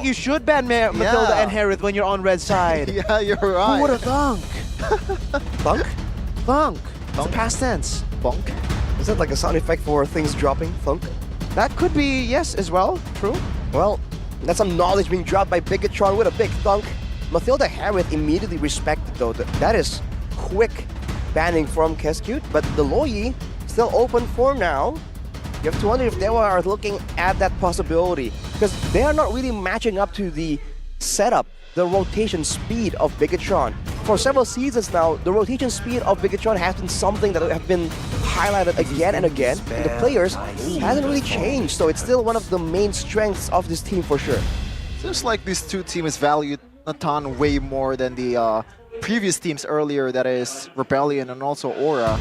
like you should ban Matilda and Harith when you're on red side. Yeah, you're right. Who would have thunk? Thunk? Thunk. It's a past tense. Bonk? Is that like a sound effect for things dropping? Thunk? That could be, yes, as well. True. Well, that's some knowledge being dropped by Bigatron with a big thunk. Matilda Harith immediately respected though. That is quick banning from Keskute, but the Loyi still open for now. You have to wonder if DEWA are looking at that possibility, because they are not really matching up to the setup, the rotation speed of Bigatron. For several seasons now, the rotation speed of Bigatron has been something that have been highlighted again and again, and the players hasn't really changed, so it's still one of the main strengths of this team for sure. Seems like these two teams valued Natan way more than the previous teams earlier, that is Rebellion and also Aura.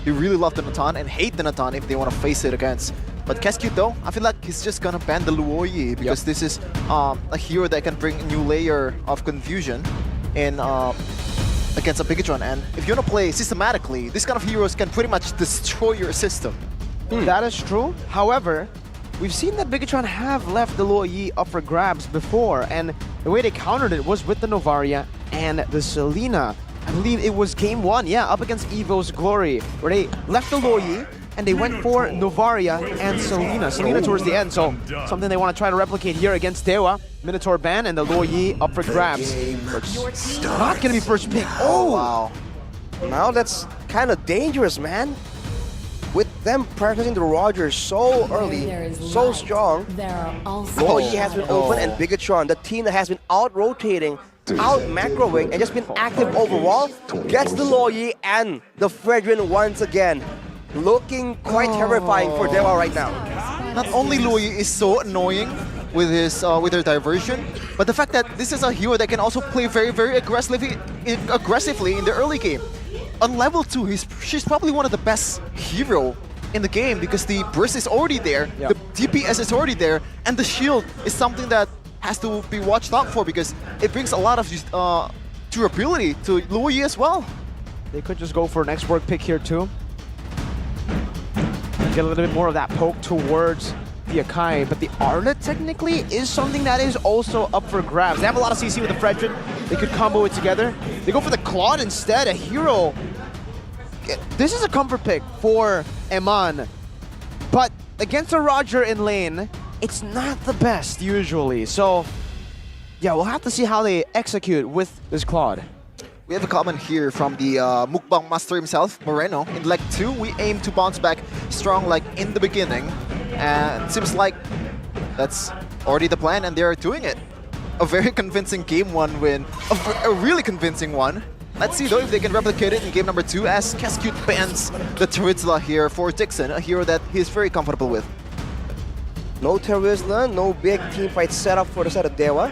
They really love the Natan and hate the Natan if they want to face it against. But Keskute though, I feel like he's just gonna ban the Luoyi because this is a hero that can bring a new layer of confusion in against a Bigatron. And if you want to play systematically, these kind of heroes can pretty much destroy your system. That is true. However, we've seen that Bigatron have left the Luoyi up for grabs before, and the way they countered it was with the Novaria and the Selena. I believe it was game 1, yeah, up against Evo's Glory, where they left the Luoyi and they went for Novaria and Selena. Selena towards the end, so something they want to try to replicate here against DEWA. Minotaur ban and the Luoyi up for grabs. Not gonna be first pick. Oh, wow. Now that's kind of dangerous, man. With them practicing the Rogers so early, so strong, Luoyi has been open and Bigatron, the team that has been out-rotating, out-macroing, and just been active overall, gets the Luoyi and the Fredrin once again. Looking quite terrifying for DEWA right now. Not only Luoyi is so annoying with his with their diversion, but the fact that this is a hero that can also play very aggressively in the early game. On level 2, she's probably one of the best hero in the game because the burst is already there, the DPS is already there, and the shield is something that has to be watched out for because it brings a lot of durability to Luoyi as well. They could just go for an X-Work pick here too. Get a little bit more of that poke towards the Akai, but the Arlet technically is something that is also up for grabs. They have a lot of CC with the Fredrin. They could combo it together. They go for the Claude instead, a hero. This is a comfort pick for Eman, but against a Roger in lane, it's not the best usually. So yeah, we'll have to see how they execute with this Claude. We have a comment here from the Mukbang master himself, Moreno. In leg 2, we aim to bounce back strong like in the beginning. And it seems like that's already the plan and they're doing it. A very convincing game 1 win, a really convincing one. Let's see though if they can replicate it in game number 2 as Keskute bans the Terizla here for Dixon, a hero that he's very comfortable with. No Terizla, no big team fight setup for the side of DEWA.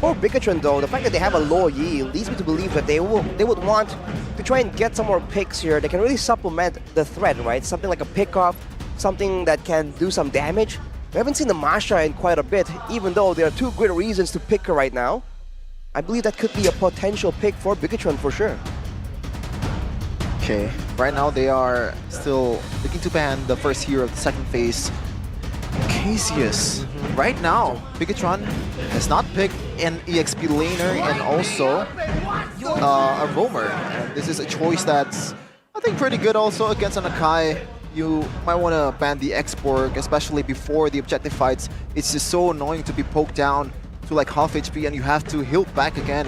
For Bigatron though, the fact that they have a Luoyi leads me to believe that they would want to try and get some more picks here. They can really supplement the threat, right? Something like a pick-off, something that can do some damage. We haven't seen the Masha in quite a bit, even though there are 2 great reasons to pick her right now. I believe that could be a potential pick for Bigatron for sure. Okay, right now they are still looking to ban the first hero of the second phase, Cassius. Right now, Bigatron has not picked an EXP laner and also a roamer. And this is a choice that's, I think, pretty good also against an Akai. You might want to ban the X-Borg, especially before the objective fights. It's just so annoying to be poked down to like half HP and you have to heal back again.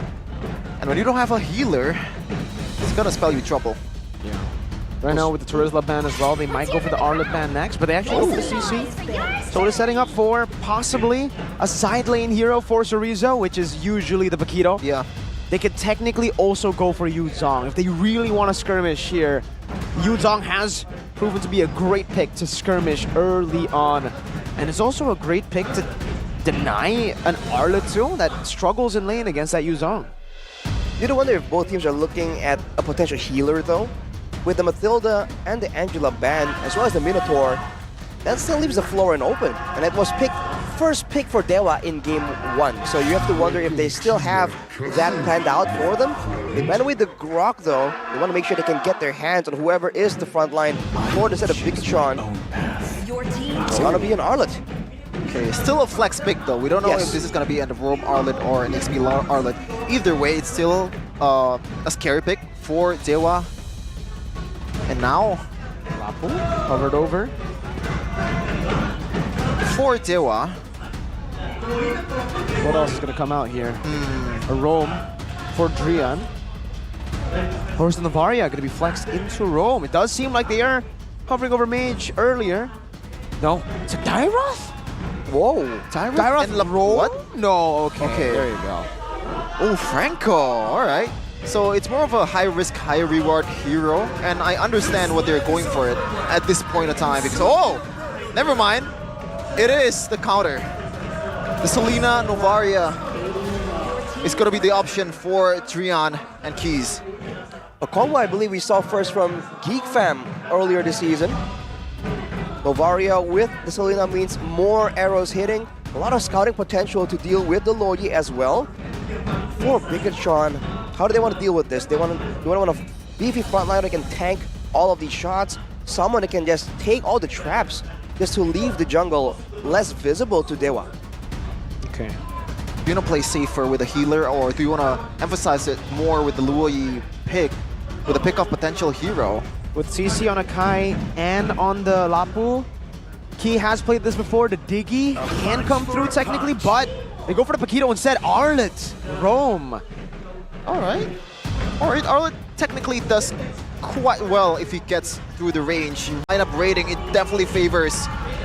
And when you don't have a healer, it's gonna spell you trouble. Yeah. Right now with the Terizla ban as well, they might go for the Arlet ban next, but they actually go for the CC. So they're setting up for possibly a side lane hero for Chorizo, which is usually the Paquito. Yeah. They could technically also go for Yu Zhong. If they really want to skirmish here, Yu Zhong has proven to be a great pick to skirmish early on. And it's also a great pick to deny an Arlet too that struggles in lane against that Yu Zhong. You do wonder if both teams are looking at a potential healer though? With the Matilda and the Angela ban, as well as the Minotaur, that still leaves the Florin open. And it was first pick for DEWA in game 1. So you have to wonder if they still have that planned out for them. They ban away the Grok though. They want to make sure they can get their hands on whoever is the front line for the set of Bigatron. It's gonna be an Arlet. Okay, still a flex pick though. We don't know Yes. if this is gonna be an Roam Arlet or an XP Arlet. Either way, it's still a scary pick for DEWA. And now, Lapu covered over. for DEWA, What else is going to come out here? A roam for Drian. Or is the Novaria going to be flexed into roam? It does seem like they are hovering over Mage earlier. No, it's a Dyroth? Whoa. Dyroth and roam? what? No, okay. Okay. There you go. oh, Franco, all right. So it's more of a high risk, high reward hero, and I understand what they're going for it at this point in time because, oh, never mind. It is the counter. The Selena Novaria is going to be the option for Drian and Keys. A combo I believe we saw first from Geek Fam earlier this season. Novaria with the Selena means more arrows hitting, a lot of scouting potential to deal with the Loyi as well. For Bigatron, how do they want to deal with this? They want a beefy frontliner that can tank all of these shots, someone that can just take all the traps just to leave the jungle less visible to DEWA. Okay. Do you want to play safer with a healer, or do you want to emphasize it more with the Luoyi pick, with a pick of potential hero? With CC on Akai and on the Lapu, Key has played this before. The Diggy can come through technically, but they go for the Paquito instead. Arlet, Rome. All right. Arlet technically does quite well if he gets through the range. Lineup rating, it definitely favors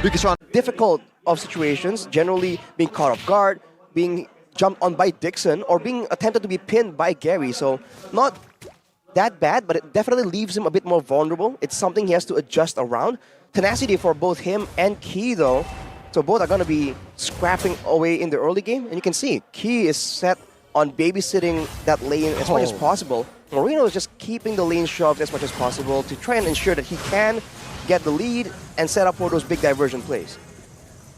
Bigatron. Difficult of situations, generally being caught off guard, being jumped on by Dixon, or being attempted to be pinned by Gary. So not that bad, but it definitely leaves him a bit more vulnerable. It's something he has to adjust around. Tenacity for both him and Key though. So both are going to be scrapping away in the early game. And you can see, Key is set on babysitting that lane as much as possible. Moreno is just keeping the lane shoved as much as possible to try and ensure that he can get the lead and set up for those big diversion plays.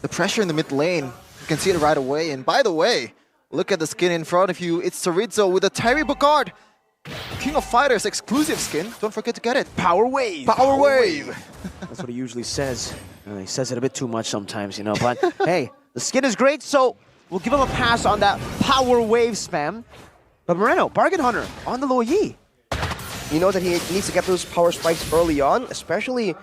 The pressure in the mid lane, you can see it right away. And by the way, look at the skin in front of you. It's Sorizo with a Tyree Bogard. King of Fighters exclusive skin. Don't forget to get it. Power Wave. Power Wave. That's what he usually says. He says it a bit too much sometimes, you know. But hey, the skin is great, so we'll give him a pass on that Power Wave spam. But Moreno, Bargain Hunter on the Loyi. He knows that he needs to get those power spikes early on, especially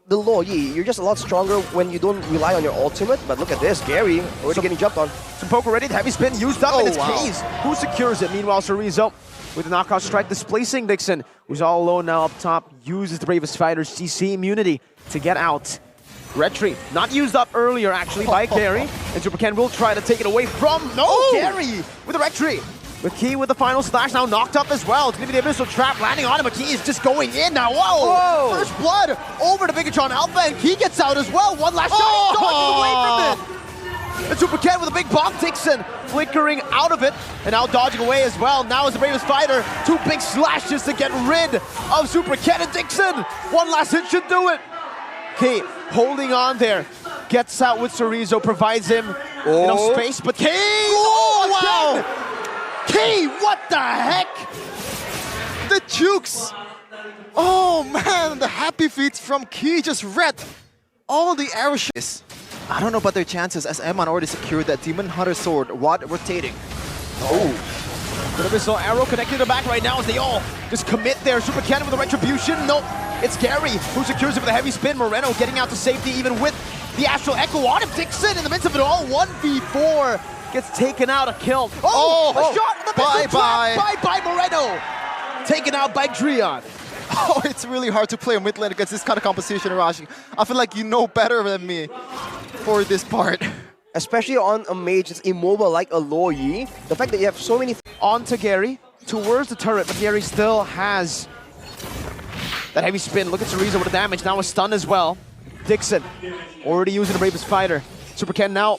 the Loyi. You're just a lot stronger when you don't rely on your ultimate. But look at this, Gary already getting jumped on. Some poke already, the heavy spin used up, and it's Keys who secures it. Meanwhile, Sorizo with the knockout strike displacing Dixon, who's all alone now up top, uses the Bravest Fighter's CC immunity to get out. Retreat, not used up earlier actually by Gary, and Super Ken will try to take it away from, Gary with the Retreat. With Key with the final slash now knocked up as well. It's gonna be the Abyssal Trap landing on him, but Key is just going in now. Whoa! First blood over to Bigatron Alpha, and Key gets out as well. One last shot, dodging away from it. And Super Ken with a big bonk, Dixon flickering out of it and now dodging away as well. Now is the Bravest Fighter. Two big slashes to get rid of Super Ken and Dixon. One last hit should do it. Key holding on there. Gets out with Sorizo, provides him enough space, but Key! Oh, wow! Key, what the heck? The jukes. Oh man, the happy feet from Key just read all the arrow shots. I don't know about their chances as Eman already secured that Demon Hunter sword while rotating. The Abyssal Arrow connected to the back right now as they all just commit there. Super Cannon with the Retribution. Nope, it's Gary who secures it with a heavy spin. Moreno getting out to safety even with the Astral Echo on him. Dixon in the midst of it all, 1v4. Gets taken out, a kill. A shot! The bye-bye Moreno! Taken out by Drian. Oh, it's really hard to play a mid lane against this kind of composition, Arashi. I feel like you know better than me for this part. Especially on a mage that's immobile like a Loyi. The fact that you have so many... On to Gary, towards the turret, but Gary still has that heavy spin. Look at Sorizo with the damage, now a stun as well. Dixon, already using the Bravest Fighter. Super Ken now,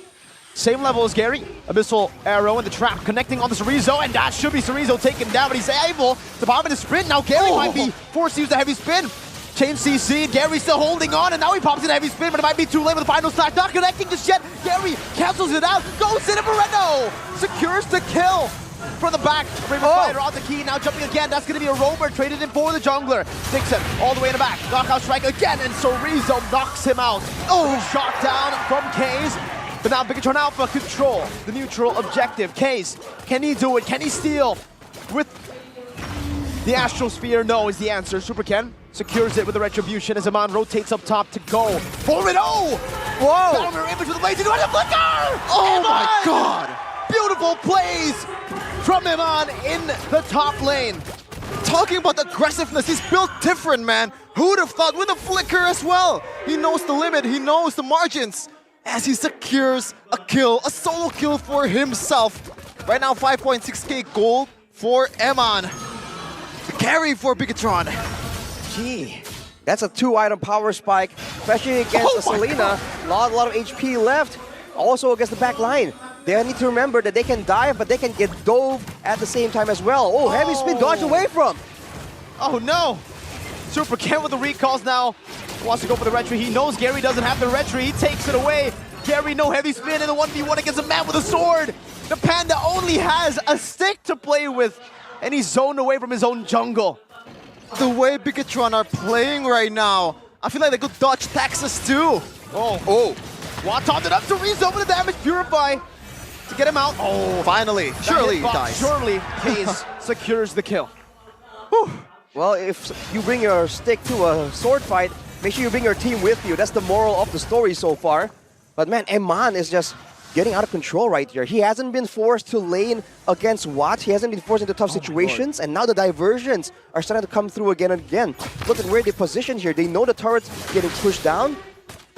same level as Gary. Abyssal Arrow and the trap connecting on the Sorizo, and that should be Sorizo taken down, but he's able to bomb in the sprint. Now Gary might be forced to use the heavy spin. Chain CC, Gary still holding on, and now he pops in a heavy spin, but it might be too late with the final slash. Not connecting just yet. Gary cancels it out, goes in, and Moreno secures the kill from the back. Bravest Fighter on the Key, now jumping again. That's going to be a roamer, traded in for the jungler. Dixon all the way in the back. Knockout strike again, and Sorizo knocks him out. Shot down from Kaze. But now Bigatron Alpha control the neutral objective. Case, can he do it? Can he steal with the Astral Sphere? No is the answer. Super Ken secures it with the Retribution as Aman rotates up top to go. 4-0! Whoa! Battle Image with the blades into the flicker! Oh my god! Beautiful plays from Iman in the top lane. Talking about aggressiveness, he's built different, man. Who'd have thought with a flicker as well? He knows the limit, he knows the margins. As he secures a kill, a solo kill for himself. Right now, 5.6k gold for Eman. The carry for Bigatron. Gee, that's a 2-item power spike, especially against the Selena. A lot of HP left. Also against the back line. They need to remember that they can dive, but they can get dove at the same time as well. Oh, heavy spin dodge away from. Oh no! Super Ken with the recalls now. Wants to go for the retry. He knows Gary doesn't have the retry. He takes it away. Gary, no heavy spin in the 1v1 against a man with a sword. The Panda only has a stick to play with, and he's zoned away from his own jungle. The way Bigatron are playing right now, I feel like they could dodge taxes too. Oh. Watopped it up to rezone with the damage purify to get him out. Oh, Finally, surely he dies. Surely Hayes secures the kill. Whew. Well, if you bring your stick to a sword fight, make sure you bring your team with you. That's the moral of the story so far. But man, Eman is just getting out of control right here. He hasn't been forced to lane against Watt. He hasn't been forced into tough situations. And now the diversions are starting to come through again and again. Look at where they position here. They know the turret's getting pushed down.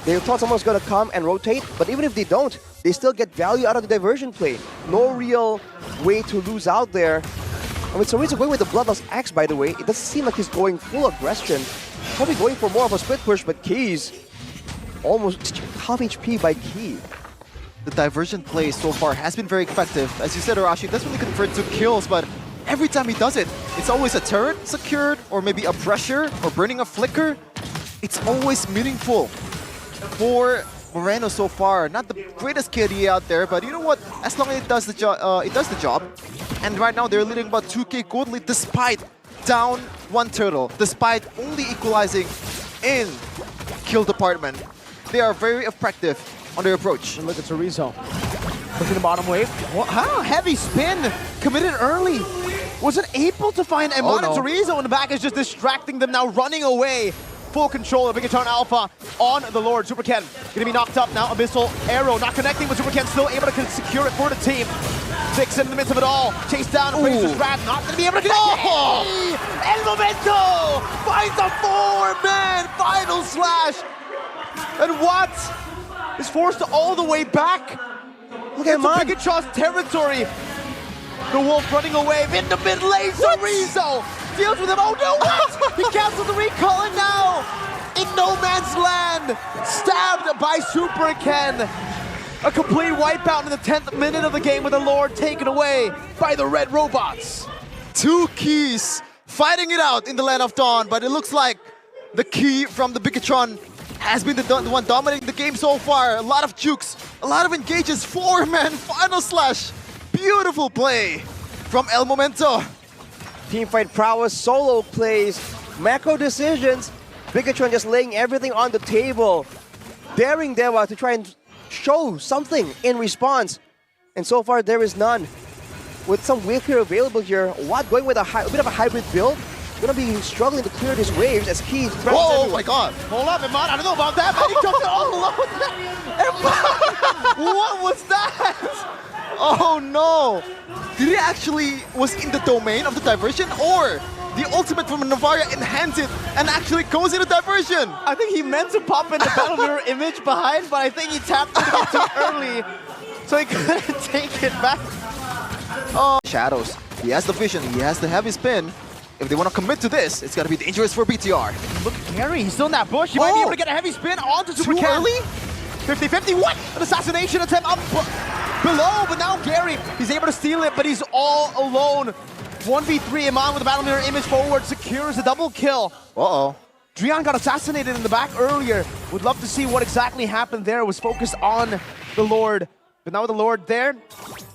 They thought someone's going to come and rotate. But even if they don't, they still get value out of the diversion play. No real way to lose out there. I mean, Sorizo going with the Bloodlust Axe, by the way. It doesn't seem like he's going full aggression. Probably going for more of a split push, but Keys almost half HP by Key. The diversion play so far has been very effective. As you said, Arashi doesn't really convert to kills, but every time he does it, it's always a turret secured, or maybe a pressure, or burning a flicker. It's always meaningful for Moreno so far. Not the greatest KD out there, but you know what? As long as it does the job. And right now they're leading about 2k gold lead despite down one turtle, despite only equalizing in kill department. They are very effective on their approach. And look at Sorizo. Look at the bottom wave. How heavy spin committed early. Wasn't able to find Eman and Sorizo in the back is just distracting them now, running away. Full control of Bigatron Alpha on the Lord. Super Ken gonna be knocked up now. Abyssal Arrow not connecting, but Super Ken still able to secure it for the team. Six in the midst of it all. Chase down, Razor's Wrath, not gonna be able to connect. Oh! El Momento finds a 4-man final slash. And Watt is forced all the way back. Look at It's Bigatron's territory. The Wolf running away in the mid lane. Sorizo deals with him. Oh no, what? He cancels the recall and now in no man's land. Stabbed by Super Ken. A complete wipeout in the 10th minute of the game with the Lord taken away by the Red Robots. Two Keys fighting it out in the Land of Dawn, but it looks like the key from the Bigatron has been the one dominating the game so far. A lot of jukes, a lot of engages. 4-man final slash. Beautiful play from El Momento. Teamfight prowess, solo plays, macro decisions. Bigatron just laying everything on the table. Daring DEWA to try and show something in response. And so far there is none. With some Wicker available here, Watt going with a bit of a hybrid build. Gonna be struggling to clear these waves as Keys threatens Oh everyone. my god. Hold up, Eman. I don't know about that, but he jumped it all alone. Eman, what was that? Oh no! Did he actually was in the domain of the diversion, or the ultimate from Novaria enhance it and actually goes into diversion? I think he meant to pop in the battle mirror image behind, but I think he tapped it a bit too early, so he couldn't take it back. Shadows. He has the vision, he has the heavy spin. If they want to commit to this, it's going to be dangerous for BTR. Look at Gary, he's still in that bush. He might be able to get a heavy spin onto Super Too Ken. early? 50-50, what? An assassination attempt up below, but now Gary, he's able to steal it, but he's all alone. 1v3, Iman with the battle mirror image forward, secures a double kill. Uh-oh. Drian got assassinated in the back earlier. Would love to see what exactly happened there. It was focused on the Lord. But now with the Lord there,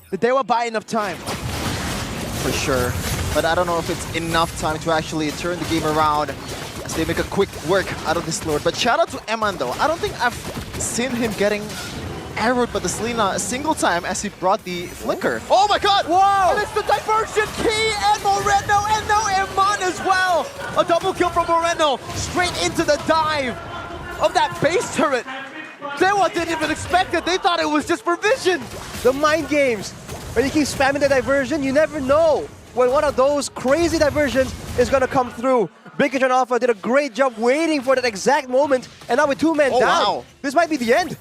did DEWA buy enough time? For sure. But I don't know if it's enough time to actually turn the game around as they make a quick work out of this Lord. But shout out to Eman though. I don't think I've seen him getting arrowed by the Selena a single time as he brought the flicker. Oh my god! Wow! And it's the diversion! Key and Moreno, and now Eman as well! A double kill from Moreno, straight into the dive of that base turret. DEWA didn't even expect it, they thought it was just for vision! The mind games. When you keep spamming the diversion, you never know when one of those crazy diversions is gonna come through. Bigatron Alpha did a great job waiting for that exact moment, and now with 2 men Oh, down, wow. this might be the end.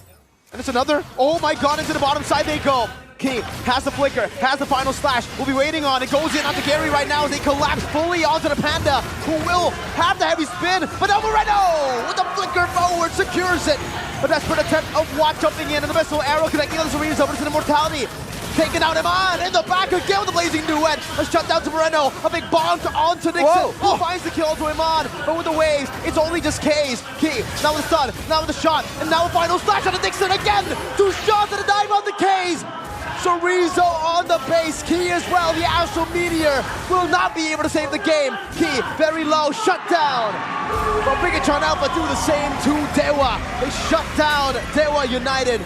And it's another. Oh my god, into the bottom side they go. Key has the flicker, has the final slash. We'll be waiting on. It goes in onto Gary right now as they collapse fully onto the Panda, who will have the heavy spin. But now Moreno with the flicker forward secures it. A desperate attempt of Watt jumping in, and the missile arrow connecting on the Serena's over to the Immortality. Taking out Eman in the back again with the blazing duet. A shutdown to Moreno, a big bomb onto Nixon. Whoa. Who finds the kill to Eman, but with the waves, it's only just K's. Key, now with the stun, now with the shot, and now a final slash on the Nixon again. 2 shots and a dive on the K's. Chorizo on the base. Key as well, the Astral Meteor will not be able to save the game. Key, very low, shut down. But Bigatron Alpha do the same to DEWA. They shut down DEWA United.